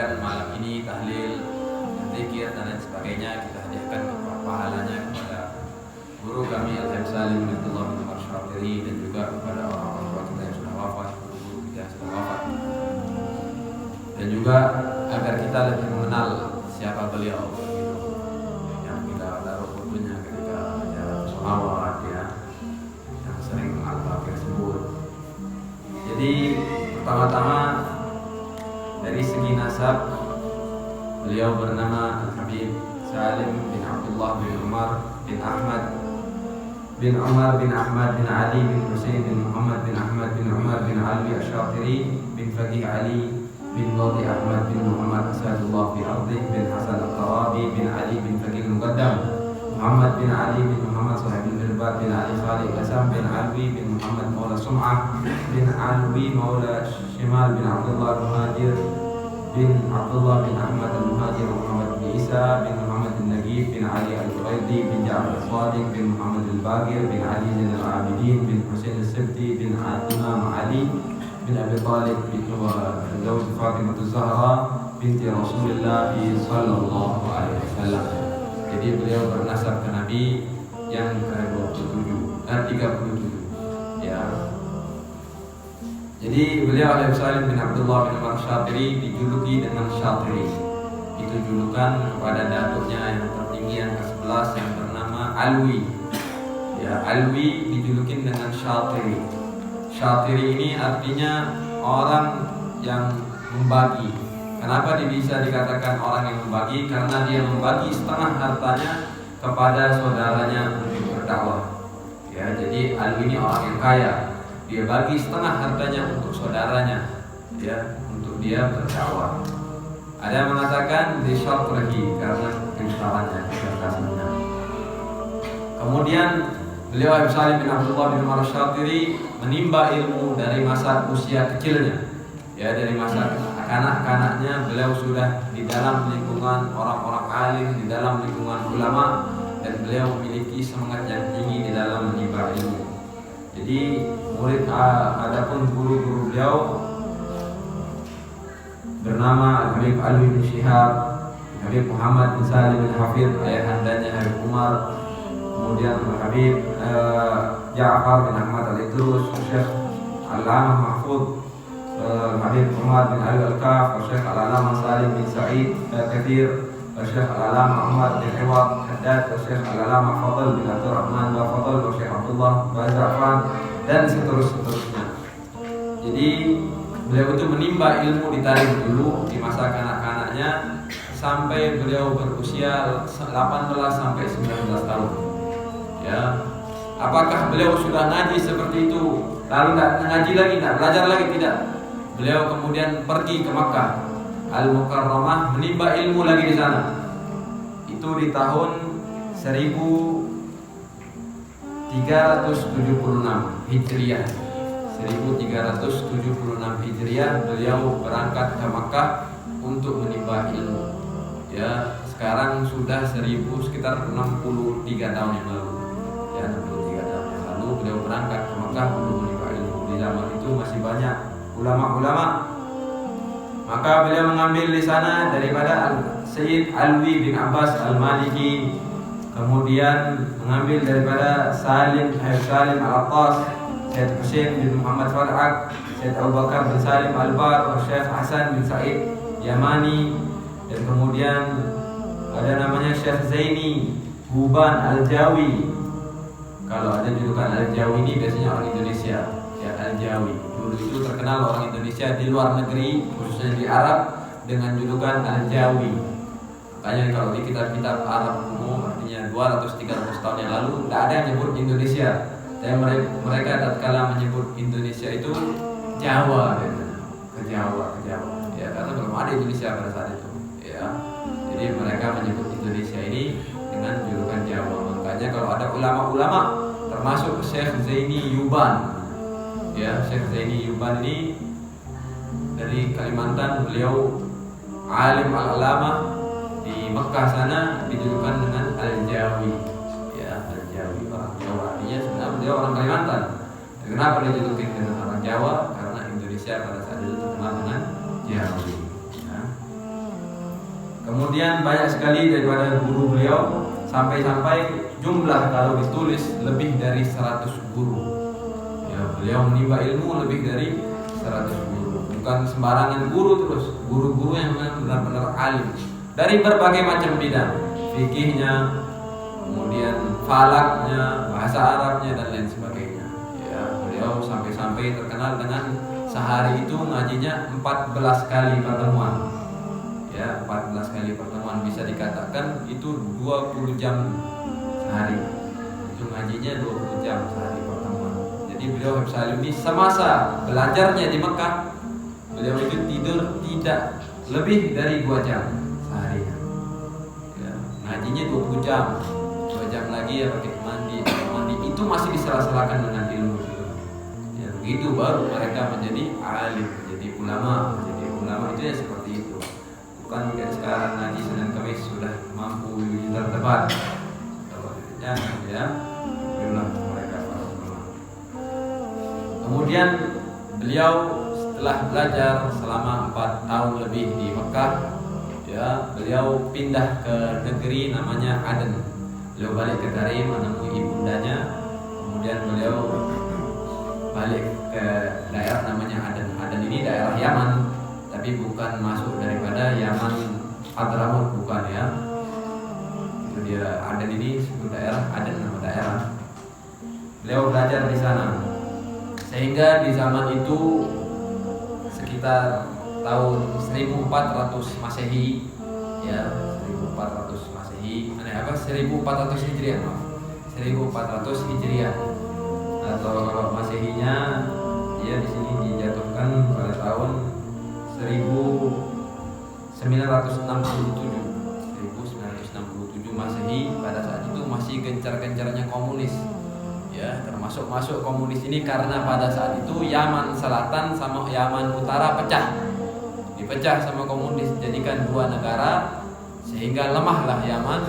jadikan malam ini tahlil, zikir dan lain sebagainya, kita hadiahkan pahalanya kepada guru kami Al-Habib Salim bin Abdullah bin Umar Syatiri dan juga kepada orang-orang tua kita yang sudah wafat, guru kita yang sudah wafat, dan juga agar kita lebih mengenal siapa beliau gitu, yang kita taruh fotonya ketika acara sholawat ya, yang sering Al-Fakir sebut. Jadi pertama-tama dari segi nasab, beliau bernama Al-Habib Salim bin Abdullah bin Umar bin Ahmad bin Umar bin Ahmad bin Ali bin Husain bin Muhammad bin Ahmad bin Umar bin Alwi Asy-Syatiri bin Faqih Ali bin Qadhi Ahmad bin Muhammad Asadullah fi Ardih bin Hasan Al-Qarabi bin Ali bin Faqih Al-Muqaddam Muhammad bin Ali bin Muhammad Sahib bin Irbat bin Ali Khalid Qasam bin Alwi bin Muhammad Maula Sum'ah bin Alwi Maula Shimal bin Abdullah Muhajir bin Abdullah bin Ahmad Al-Muhajir Muhammad bin Isa bin Muhammad Al-Nagib bin Ali Al-Quraidi bin Ja'far Al-Sadiq bin Muhammad Al-Bagir bin Ali Zain Al-Abidin bin Husain Al-Sibti bin Imam Ali bin Abi Talib bin Zawj Fatimah Az-Zahra binti Rasulullah sallallahu alaihi wasallam. Jadi beliau bernasab ke Nabi yang ke-27 37 ya. Jadi beliau Al-Habib Salim bin Abdullah bin Umar Syatiri dijuluki dengan Syatiri. Itu julukan kepada datuknya yang tertinggi yang ke-11 yang bernama Alwi. Ya, Alwi dijulukin dengan Syatiri. Syatiri ini artinya orang yang membagi. Kenapa dia bisa dikatakan orang yang membagi? Karena dia membagi setengah hartanya kepada saudaranya untuk berdakwah. Ya, jadi Alwi ini orang yang kaya. Dia bagi setengah hartanya untuk saudaranya, ya, untuk dia berdakwah. Ada yang mengatakan disyatrihi karena kebesarannya, kecerdasannya. Kemudian beliau Habib Salim bin Abdullah bin Umar Syatiri menimba ilmu dari masa usia kecilnya, ya, dari masa kanak-kanaknya beliau sudah di dalam lingkungan orang-orang alim, di dalam lingkungan ulama, dan beliau memiliki semangat yang tinggi di dalam menimba ilmu. Jadi murid adapun guru-guru beliau bernama Al-Habib Alwi bin Syihab, Habib Muhammad bin Salim bin Hafidh ayahandanya Habib Umar, kemudian Al-Habib Ja'far bin Ahmad Al-Idrus, Syekh Al-Alamah Mahfud, Habib Umar bin Ali Al-Kaf, Syekh Al-Alamah Salim bin Sa'id Kathir, Syekh Al-Alamah Ahmad bin Iwad Haddad, Syekh Al-Alamah Fadl bin Abdul Rahman bin Fadl, Syekh Abdullah bin Zafran, dan seterusnya. Jadi beliau itu menimba ilmu di Tarim dulu di masa kanak-kanaknya sampai beliau berusia 18 sampai 19 tahun. Ya. Apakah beliau sudah ngaji seperti itu? Lalu tidak ngaji lagi, tidak belajar lagi? Tidak. Beliau kemudian pergi ke Makkah Al-Mukarramah menimba ilmu lagi di sana. Itu di tahun 1376 Hijriah. 1376 Hijriah beliau berangkat ke Makkah untuk menimba ilmu. Ya, sekarang sudah sekitar 63 tahun yang lalu. Ya, 63 tahun yang lalu beliau berangkat ke Makkah untuk menimba ilmu. Di zaman itu masih banyak ulama-ulama. Maka beliau mengambil di sana daripada Sayyid Alwi bin Abbas Al-Maliki, kemudian mengambil daripada Salim Al-Attas, Syed Husain bin Muhammad Far'ak, Syed Abu Bakar bin Salim Al-Bar, Syekh Hasan bin Sa'id Yamani, dan kemudian ada namanya Syekh Zaini Huban Al-Jawi. Kalau ada julukan Al-Jawi ini biasanya orang Indonesia, ya, Al-Jawi. Dulu itu terkenal orang Indonesia di luar negeri, khususnya di Arab, dengan julukan Al-Jawi. Makanya kalau di kitab-kitab Arab umum, artinya 200-300 tahun yang lalu, tidak ada yang menyebut Indonesia. Dan mereka tatkala menyebut Indonesia itu Jawa, ke Jawa. Ya, karena belum ada Indonesia pada saat itu. Ya, jadi mereka menyebut Indonesia ini dengan julukan Jawa. Makanya kalau ada ulama-ulama, termasuk Syekh Zaini Yuban, ya, Syekh Zaini Yuban ini dari Kalimantan, beliau alim al-alamah di Mekah sana, dijulukan dengan Al-Jawi. Ya, Al-Jawi, orang Jawa. Artinya sebenarnya beliau orang Kalimantan. Dan kenapa dijulukin dengan orang Jawa? Karena Indonesia pada saat itu terkenal dengan Jawi. Ya. Kemudian banyak sekali daripada guru beliau, sampai-sampai jumlah kalau ditulis lebih dari 100 guru. Ya, beliau menimba ilmu lebih dari 100 guru. Bukan sembarangan guru terus, guru-guru yang benar-benar alim dari berbagai macam bidang, fikihnya, kemudian falaknya, bahasa Arabnya dan lain sebagainya. Ya, beliau sampai-sampai terkenal dengan sehari itu ngajinya 14 kali pertemuan. Ya, 14 kali pertemuan, bisa dikatakan itu 20 jam sehari. Itu ngajinya 20 jam sehari pertemuan. Jadi beliau Habib Salim ini semasa belajarnya di Mekah, beliau itu tidur tidak lebih dari 2 jam sehari. Ya, ngajinya 20 jam. 2 jam lagi ya pakai mandi. Itu masih disela-selakan dengan ilmu itu. Ya, begitu baru mereka menjadi alim, menjadi ulama. Menjadi ulama itu ya seperti itu. Bukan kayak sekarang ngaji Senin Kamis sudah mampu terdebat. Jangan ya. Itulah mereka para ulama. Kemudian beliau setelah belajar selama 4 tahun lebih di Mekah, ya, beliau pindah ke negeri namanya Aden. Beliau balik ke Tarim menemui ibundanya. Kemudian beliau balik ke daerah namanya Aden. Aden ini daerah Yaman, tapi bukan masuk daripada Yaman Hadramut, bukan ya. Itu dia, Aden ini suatu daerah, Aden nama daerah. Beliau belajar di sana. Sehingga di zaman itu sekitar tahun 1400 Masehi, ya, 1400 Masehi, 1400 Hijriah, maaf. 1400 Hijriah atau kalau Masehinya ya di sini dijatuhkan pada tahun 1967 Masehi. Pada saat itu masih gencar-gencarnya komunis, ya, termasuk masuk komunis ini karena pada saat itu Yaman Selatan sama Yaman Utara dipecah sama komunis, jadikan 2 negara, sehingga lemahlah Yaman,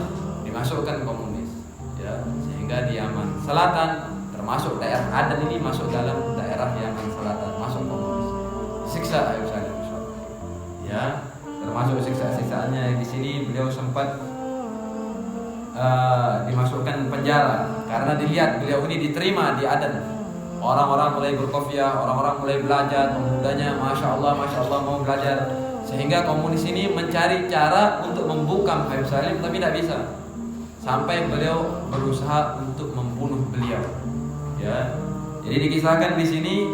dimasukkan komunis, ya, sehingga di Yaman Selatan termasuk daerah Aden ini masuk dalam daerah Yaman Selatan, masuk komunis, siksa Habib Salim. Ya, termasuk siksa-siksaannya di sini beliau sempat dimasukkan penjara karena dilihat beliau ini diterima di Aden. Orang-orang mulai berkofiah, orang-orang mulai belajar, pemudanya masya Allah mau belajar, sehingga komunis ini mencari cara untuk membungkam Habib Salim tapi tidak bisa. Sampai beliau berusaha untuk membunuh beliau. Ya, jadi dikisahkan di sini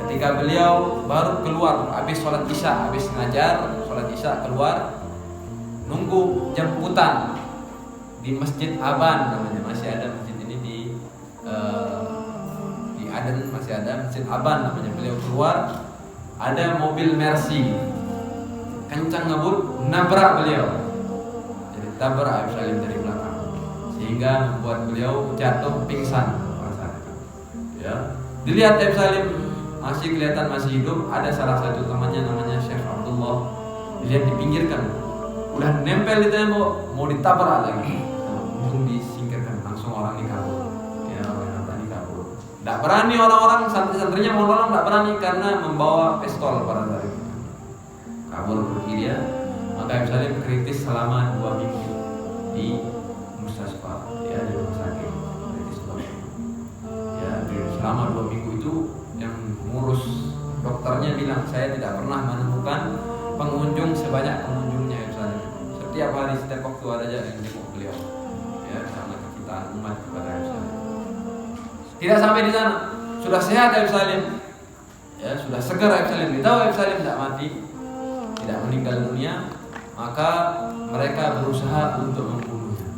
ketika beliau baru keluar habis sholat isya, habis ngajar sholat isya keluar, nunggu jemputan di Masjid Aban namanya, masih ada masjid ini di Aden, masih ada Masjid Aban namanya. Beliau keluar, ada mobil Mercy kencang ngebut, nabrak beliau, jadi tabrak Habib Salim dari belakang, sehingga membuat beliau jatuh pingsan. Ya, dilihat Habib Salim masih kelihatan masih hidup. Ada salah satu temannya namanya Syekh Abdullah, dilihat dipinggirkan, udah nempel di tembok, mau ditabrak lagi, langsung disingkirkan, langsung orang ini kabur. Ya, orang yang tadi kabur. Tidak berani orang-orang santri-santrinya mau nolong, tidak berani karena membawa pistol pada saat itu. Kabur pergi dia. Maka Habib Salim kritis selama 2 minggu di Mustasfa, ya, di rumah sakit. Selama 2 minggu itu yang ngurus dokternya bilang, saya tidak pernah menemukan pengunjung sebanyak pengunjungnya Habib Salim. Setiap hari, setiap waktu ada aja yang jenguk beliau, ya, karena kecintaan umat kepada Habib Salim. Tidak sampai di sana, sudah sehat Habib Salim, ya, sudah segar Habib Salim, ditahu Habib Salim tidak mati, tidak meninggal dunia, maka mereka berusaha untuk membunuhnya,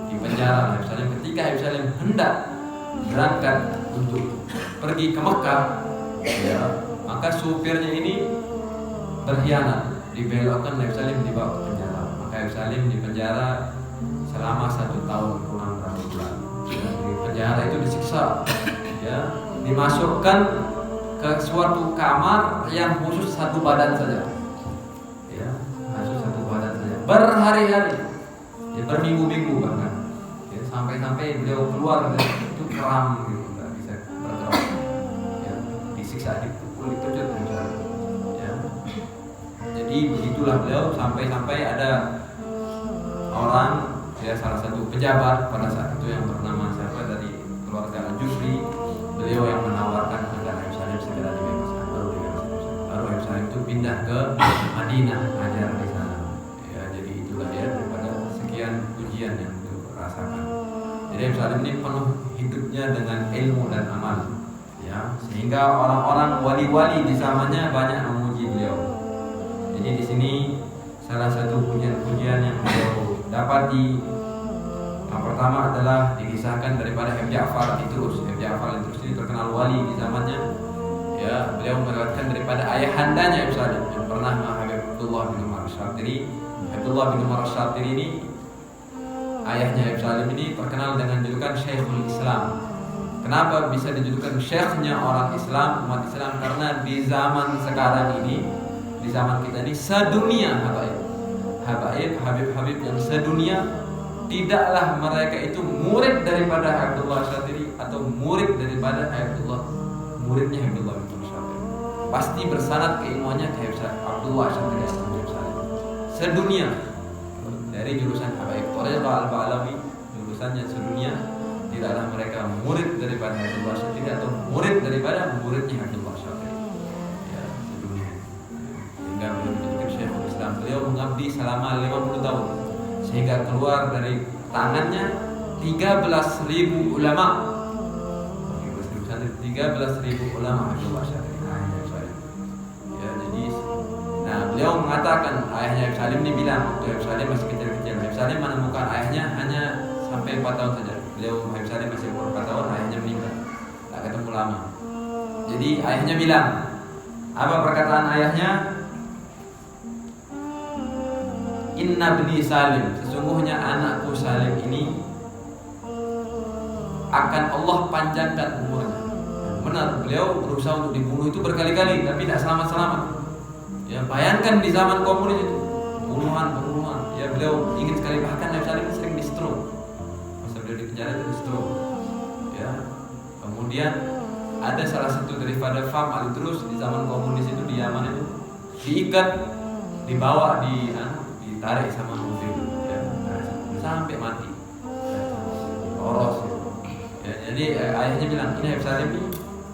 di penjara Habib Salim. Ketika Habib Salim hendak berangkat untuk pergi ke Mekah, ya, maka supirnya ini berkhianat, dibelokkan Habib Salim, dibawa ke penjara. Maka Habib Salim di penjara selama 1 tahun kurang berapa bulan. Ya, di penjara itu disiksa, ya, dimasukkan ke suatu kamar yang khusus 1 badan saja, ya, khusus 1 badan saja, berhari-hari, ya, berminggu-minggu bahkan, ya, sampai-sampai beliau keluar itu kram gitu, nggak bisa bergerak, ya, disiksa, dipukul, dituntut, ya. Jadi begitulah beliau sampai-sampai ada orang, ya salah satu pejabat pada saat itu yang bernama siapa dari keluarga Al-Jufri. Beliau yang menawarkan agar Habib Salim segera dibebaskan. Baru Habib Salim itu pindah ke Madinah, ngajar di sana. Ya, jadi itulah ya daripada sekian ujian yang beliau rasakan. Jadi Habib Salim ini penuh hidupnya dengan ilmu dan amal. Ya, sehingga orang-orang wali-wali di zamannya banyak memuji beliau. Jadi di sini salah satu pujian-pujian yang beliau dapati yang pertama adalah dikisahkan daripada Habib Ja'far Idrus. Habib Ja'far Idrus ini terkenal wali di zamannya. Ya, beliau meriwayatkan daripada ayahandanya Habib Salim yang pernah Habib Abdullah bin Umar Syatiri. Abdullah bin Umar Syatiri ini ayahnya Habib Salim ini terkenal dengan julukan Syekhul Islam. Kenapa bisa dijulukan syekhnya orang Islam, umat Islam? Karena di zaman sekarang ini, di zaman kita ini sedunia habaib, habib-habib yang sedunia, tidaklah mereka itu murid daripada Abdullah Syatiri atau murid daripada muridnya Abdullah bin Syatiri. Pasti bersanad keilmuannya ke Abdullah Syatiri sedunia. Dari jurusan habaib Thariqah Al-Ba'alawi, jurusannya sedunia, tidaklah mereka murid daripada Abdullah Syatiri atau murid daripada muridnya Abdullah Syatiri. Ya, sedunia. Sehingga beliau menjadi Syekhul Islam. Beliau mengabdi selama 50 tahun. Sehingga keluar dari tangannya 13.000 ulama. 13.000 ulama Abdullah Syatiri. Ya, jadi beliau mengatakan ayahnya Habib Salim ini bilang waktu Habib Salim masih kecil-kecil. Habib Salim menemukan ayahnya hanya sampai 4 tahun saja. Beliau Habib Salim masih umur 4 tahun, ayahnya meninggal, tak ketemu lama. Jadi ayahnya bilang, apa perkataan ayahnya? Inna bni Salim, sesungguhnya anakku Salim ini akan Allah panjangkan umurnya. Benar, beliau berusaha untuk dibunuh itu berkali-kali, tapi tidak selamat-selamat. Ya, bayangkan di zaman komunis itu pembunuhan. Ya, beliau ingin sekali, bahkan Habib Salim sering di stroke. Beliau di penjara itu stroke. Ya. Kemudian ada salah satu daripada Fam Al-Idrus di zaman komunis itu di Yaman itu diikat, dibawa ditarik sama mobil, ya, sampai mati. Oros. Ya, jadi ayahnya bilang ini Habib Salim ini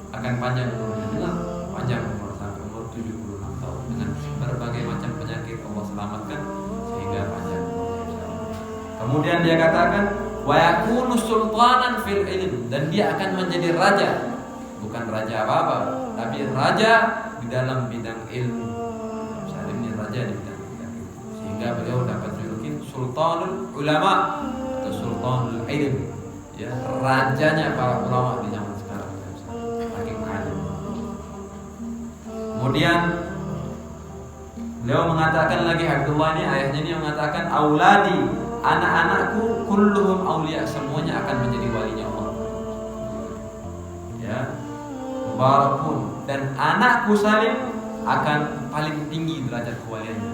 akan panjang umurnya. Benar, panjang umur sampai umur 76 tahun dengan berbagai macam penyakit Allah selamatkan sehingga panjang umurnya. Kemudian dia katakan wa yakunu sultanan fil ilm, dan dia akan menjadi raja, bukan raja apa-apa, tapi raja di dalam bidang ilmu. Salim ini raja di bidang ilmu, sehingga beliau dapat julukin sultanul ulama atau sultanul ilm, ya, rajanya para ulama di zaman sekarang. Saking alim. Kemudian beliau mengatakan lagi, Abdullah ini ayahnya ini mengatakan auladi, anak-anakku kulluhum aulia, semuanya akan menjadi walinya Allah. Ya. Mubarakun, dan anakku Salim akan paling tinggi derajat kewaliannya.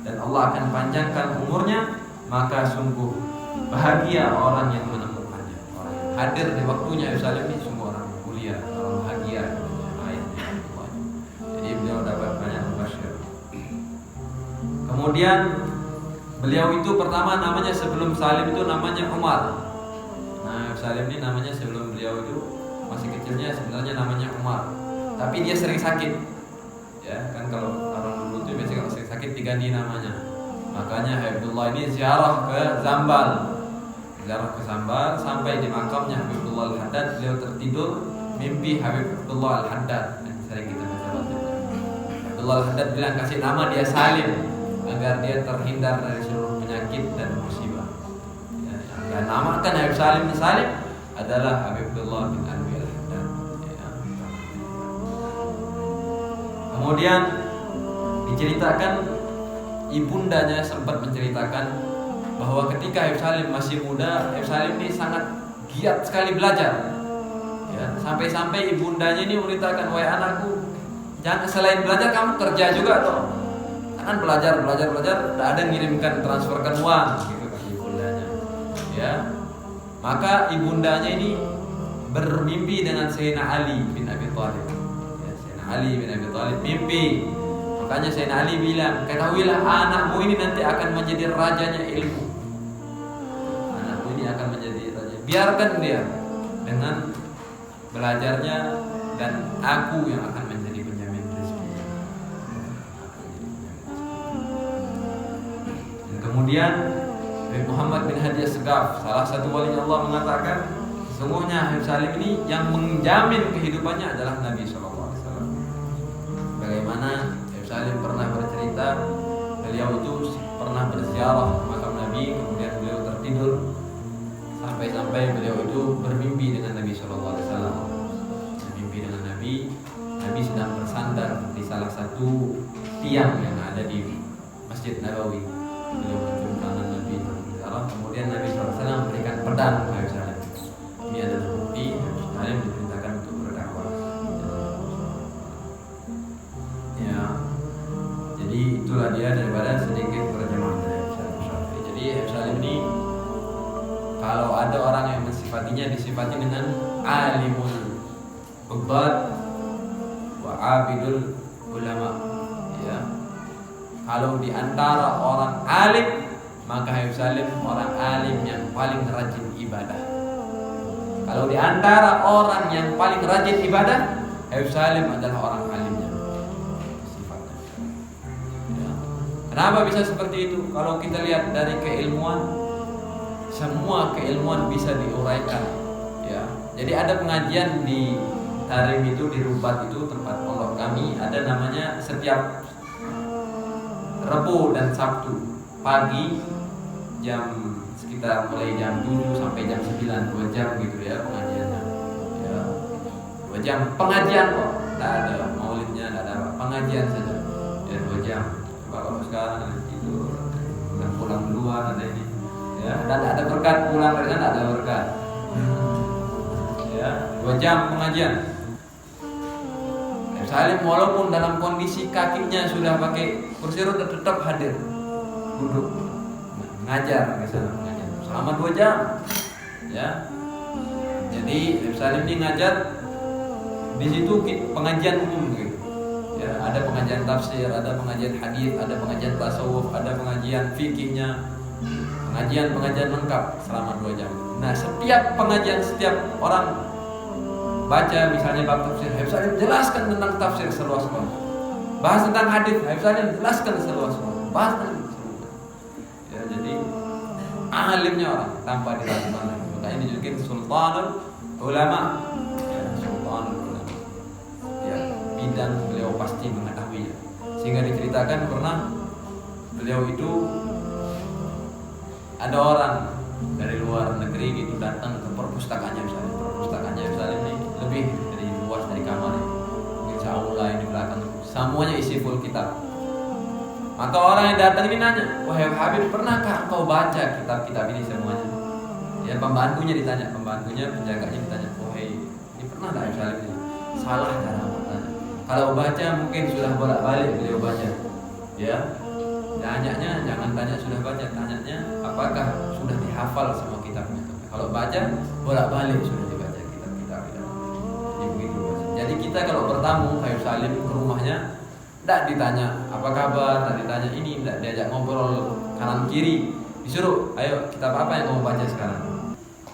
Dan Allah akan panjangkan umurnya, maka sungguh bahagia orang yang menemukannya. Orang yang hadir di waktunya Habib Salim ini sungguh orang mulia, orang bahagia. Jadi beliau dapat banyak mubasyir. Kemudian beliau itu pertama namanya sebelum Salim itu namanya Umar. Nah, Salim ini namanya sebelum beliau itu masih kecilnya sebenarnya namanya Umar. Tapi dia sering sakit. Ya, kan kalau orang dulu itu biasanya kalau sering sakit diganti namanya. Makanya Habibullah ini ziarah ke Zambal. Ziarah ke Zambal sampai di makamnya Habibullah Al-Haddad, beliau tertidur, mimpi Habib Abdullah Al-Haddad. Sering kita baca. Habibullah Al-Haddad bilang kasih nama dia Salim agar dia terhindar dari seluruh penyakit dan musibah. Ya, yang namakan Habib Salim bin Salim adalah Habibullah bin Alwi Al-Haddad. Ya. Kemudian diceritakan ibundanya sempat menceritakan bahwa ketika Habib Salim masih muda, Habib Salim ini sangat giat sekali belajar. Ya, sampai-sampai ibundanya ini memberitakan, wahai anakku, jangan selain belajar kamu kerja juga toh. Kan belajar, tidak ada ngirimkan transferkan uang gitu kan ibundanya. Ya. Maka ibundanya ini bermimpi dengan Sayyidina Ali bin Abi Thalib. Ya, Sayyidina Ali bin Abi Thalib mimpi. Maka Makanya Sayyidina Ali bilang, ketahuilah anakmu ini nanti akan menjadi rajanya ilmu. Anakmu ini akan menjadi raja. Biarkan dia dengan belajarnya, dan aku yang akan menjadi penjamin rezeki. Dan kemudian Muhammad bin Hadi As-Segaf, salah satu wali Allah, mengatakan sesungguhnya Habib Salim ini yang menjamin kehidupannya adalah Nabi SAW. Bagaimana Habib Salim pernah bercerita, beliau itu pernah berziarah ke makam Nabi, kemudian beliau tertidur sampai-sampai beliau itu bermimpi dengan Nabi SAW. Bermimpi dengan Nabi, Nabi sedang bersandar di salah satu tiang yang ada di Masjid Nabawi. Beliau mencium tangan Nabi SAW, kemudian Nabi SAW memberikan pedang kepada Habib Salim. Ini adalah bukti Habib Salim diperintahkan untuk berdakwah. Ya, jadi itulah dia daripada sedikit terjemahan dari Habib Salim. Jadi Habib Salim ini, kalau ada orang yang mensifatinya, disifati dengan alimul ubad wa abidul ulama. Ya, kalau di antara orang alim, maka Habib Salim orang alim yang paling rajin ibadah. Kalau di antara orang yang paling rajin ibadah, Habib Salim adalah orang alimnya. Sifatnya. Ya. Kenapa bisa seperti itu? Kalau kita lihat dari keilmuan, semua keilmuan bisa diuraikan. Ya. Jadi ada pengajian di Tarim itu, di Rubat itu, tempat pondok kami, ada namanya setiap Rabu dan Sabtu pagi, sekitar mulai jam 7 sampai jam 9, 2 jam gitu ya pengajiannya. Ya, 2 jam pengajian kok, tidak ada maulidnya, tidak ada pengajian saja. Ya 2 jam. Coba kalau sekarang ada tidur, dan pulang duluan, ada ini. Ya, dan ada berkat, pulang dari sana ada berkat. Ya, 2 jam pengajian. Salim walaupun dalam kondisi kakinya sudah pakai kursi roda tetap hadir, duduk ngajar di sana, mengajar selama 2 jam. Ya, jadi Salim ini ngajar di situ pengajian umum gitu. Ya, ada pengajian tafsir, ada pengajian hadis, ada pengajian tasawuf, ada pengajian fikihnya, pengajian lengkap selama 2 jam. Nah, setiap pengajian, setiap orang baca misalnya bab tafsir, Habib Salim jelaskan tentang tafsir seluas-luasnya. Bahas tentang hadis, Habib Salim jelaskan seluas-luasnya. Bahas tentang ya, jadi alimnya orang tanpa diragukan. Maka ini juga sultanul ulama. Ya, sultanul ulama. Ya, bidang beliau pasti mengetahuinya. Sehingga diceritakan pernah beliau itu ada orang dari luar negeri gitu datang ke perpustakaannya misalnya. Perpustakaannya misalnya ini lebih dari luas dari kamar ini. Mungkin seaula yang di belakang, semuanya isi full kitab. Maka orang yang datang ini nanya, wahai Habib, pernahkah engkau baca kitab-kitab ini semuanya? Ya, pembantunya ditanya, penjaganya ditanya, wahai, ini pernah tak Habib Salim ini? Salah cara bertanya. Kalau baca mungkin sudah bolak-balik beliau baca. Ya, tanyanya jangan tanya sudah baca, tanyanya apakah sudah dihafal semua kitabnya. Kalau baca bolak-balik sudah dibaca kitab-kitab. Jadi begitu. Jadi kita kalau bertamu Habib Salim ke rumahnya, tidak ditanya apa kabar, tidak ditanya ini, tidak diajak ngobrol kanan kiri, disuruh, ayo kitab apa yang kamu baca sekarang?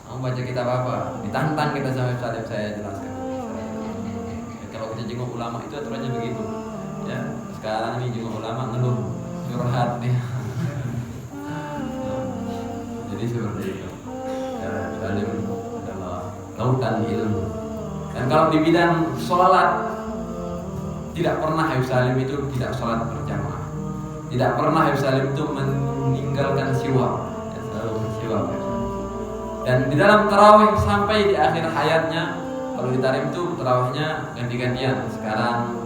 Kamu baca kitab apa? Ditantang kita sama Habib Salim, saya jelaskan. Ya, kalau kita jenguk ulama itu aturannya begitu. Ya, sekarang ini jenguk ulama ngeluh, curhat dia. Jadi seperti itu. Ya, Salim adalah lautan ilmu. Dan kalau di bidang sholat, tidak pernah Habib Salim itu tidak sholat berjamaah. Tidak pernah Habib Salim itu meninggalkan siwak. Ya, selalu bersiwak. Dan di dalam tarawih sampai di akhir hayatnya, kalau di Tarim itu tarawihnya ganti-gantian. Sekarang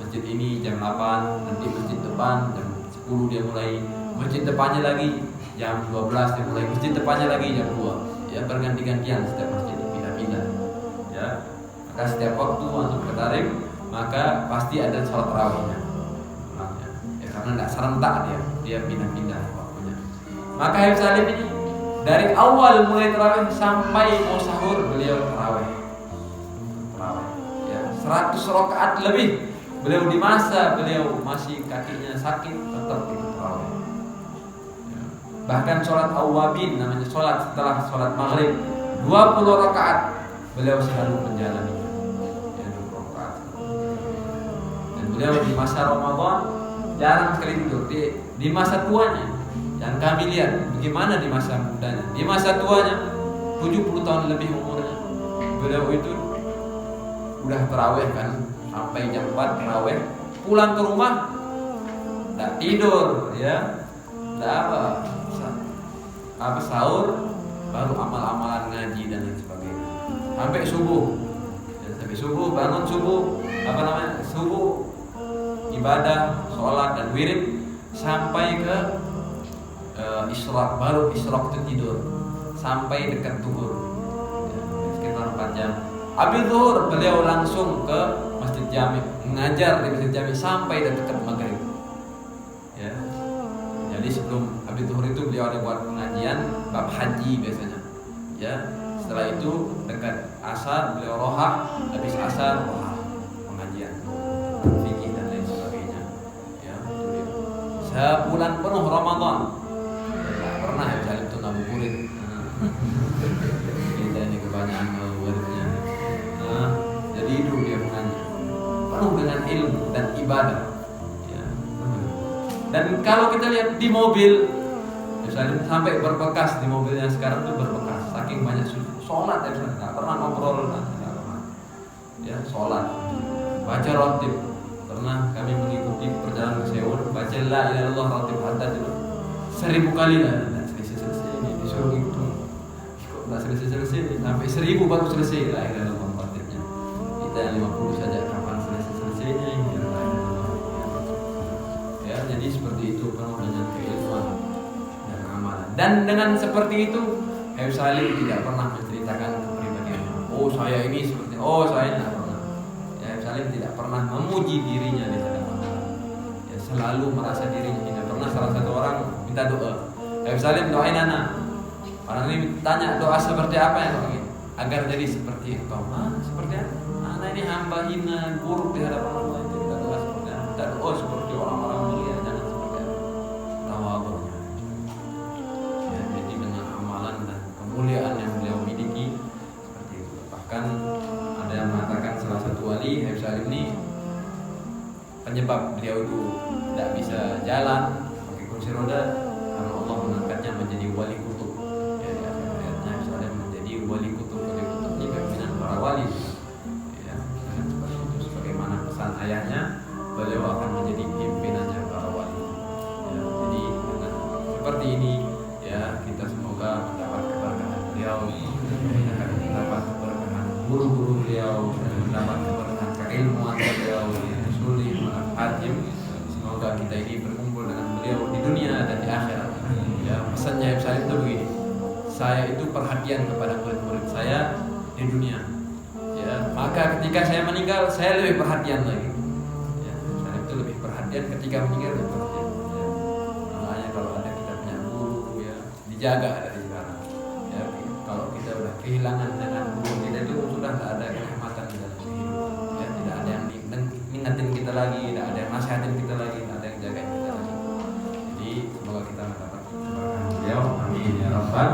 masjid ini jam 8, nanti masjid depan jam 10 dia mulai, masjid depannya lagi jam 12 dia mulai, masjid depannya lagi jam 2. Ya, berganti-gantian setiap masjid, pindah-pindah. Ya, maka setiap waktu untuk ke Tarim, maka pasti ada sholat tarawihnya. Ya, karena tidak serentak dia pindah-pindah waktunya. Maka Habib Salim ini dari awal mulai tarawih sampai mau sahur beliau tarawih. Ya, 100 rakaat lebih beliau di masa beliau masih kakinya sakit tetap ikut tarawih. Ya. Bahkan sholat awwabin, namanya sholat setelah sholat maghrib 20 rakaat beliau selalu menjalani. Ya, 20 rakaat. Dan beliau di masa Ramadan jarang sekali tidur. Di masa tuanya, dan kami lihat bagaimana di masa mudanya, di masa tuanya 70 tahun lebih umurnya, beliau itu udah terawih kan sampai jam 4 terawih, pulang ke rumah tidak tidur, ya, tidak apa sahur, baru amal-amalan ngaji dan lain sebagainya sampai subuh, ya, sampai subuh, bangun subuh, subuh ibadah, sholat dan wirid sampai ke isyraq, baru isyraq itu tidur sampai dekat zuhur, ya, sekitar 4 jam. Habis zuhur beliau langsung ke Masjid Jami, mengajar di Masjid Jami sampai dekat maghrib. Ya. Jadi sebelum habis zuhur itu beliau ada buat pengajian bab haji biasanya. Ya. Setelah itu dekat asar beliau rohah, habis asar rohah pengajian fikih dan lain sebagainya. Ya, itu dia. Sebulan penuh Ramadan. Tidak pernah ya Salim itu ngabuburit. Kita ini kebanyakan ngabuburitnya. Jadi itu dia mengaji penuh dengan ilmu dan ibadah, ya. Dan kalau kita lihat di mobil, misalnya sampai berbekas di mobilnya sekarang tuh berbekas, saking banyak sholat ya, nggak pernah ngobrol, nggak pernah, ya, sholat, baca rotib, pernah kami mengikuti perjalanan ke Seoul, baca la ilaha illallah rotib hatta 1000 kali lah, nggak selesai ini disuruh itu, kok nggak selesai sampai 1000 baru selesai la ilaha illallah. Kita yang 50 saja kapan selesainya ini, ya. Jadi seperti itu penuh dengan keilmuan dan amalan. Dan dengan seperti itu Habib Salim tidak pernah menceritakan kepribadiannya. Oh saya ini seperti, oh saya tidak pernah. Ya, Habib Salim tidak pernah memuji dirinya di hadapan Allah. Ya, selalu merasa dirinya tidak pernah. Salah satu orang minta doa, Habib Salim doain anak. Orang ini tanya doa seperti apa ya agar jadi seperti engkau. Seperti apa? Anak ini hamba hina, buruk di hadapan Allah, itu tidak doa seperti apa? Tidak doa seperti orang-orang mulia, jangan seperti apa? Tawadhu'nya. Ya, jadi dengan amalan dan kemuliaan yang beliau miliki seperti itu. Bahkan ada yang mengatakan salah satu wali Habib Salim ini penyebab beliau itu tidak bisa jalan pakai kursi roda karena Allah mengangkatnya menjadi wali kutub. Ya, di akhir hayatnya Habib Salim menjadi wali kutub. Wali kutub ini pimpinan para wali. Ayahnya beliau akan menjadi pimpinannya para wali. Ya, jadi dengan seperti ini ya kita semoga mendapat keberkahan beliau, mendapat keberkahan guru-guru beliau, mendapat keberkahan keilmuan beliau, sulit hakim. Semoga kita ini berkumpul dengan beliau di dunia dan di akhirat. Ya, pesannya Habib Salim itu begini. Saya itu perhatian kepada murid-murid saya di dunia. Ya, maka ketika saya meninggal saya lebih perhatian lagi. Ya, saya itu lebih perhatian ketika meninggal lebih perhatian. Ya. Makanya kalau ada kita punya guru ya dijaga dari sekarang. Ya, kalau kita udah kehilangan dengan guru kita itu sudah tidak ada kenikmatan di dalam kehidupan. Ya, tidak ada yang mengingatin kita lagi, tidak ada yang nasihatin kita lagi, tidak ada yang jagain kita lagi. Jadi semoga kita mendapat keberkahan beliau. Amin ya rabbal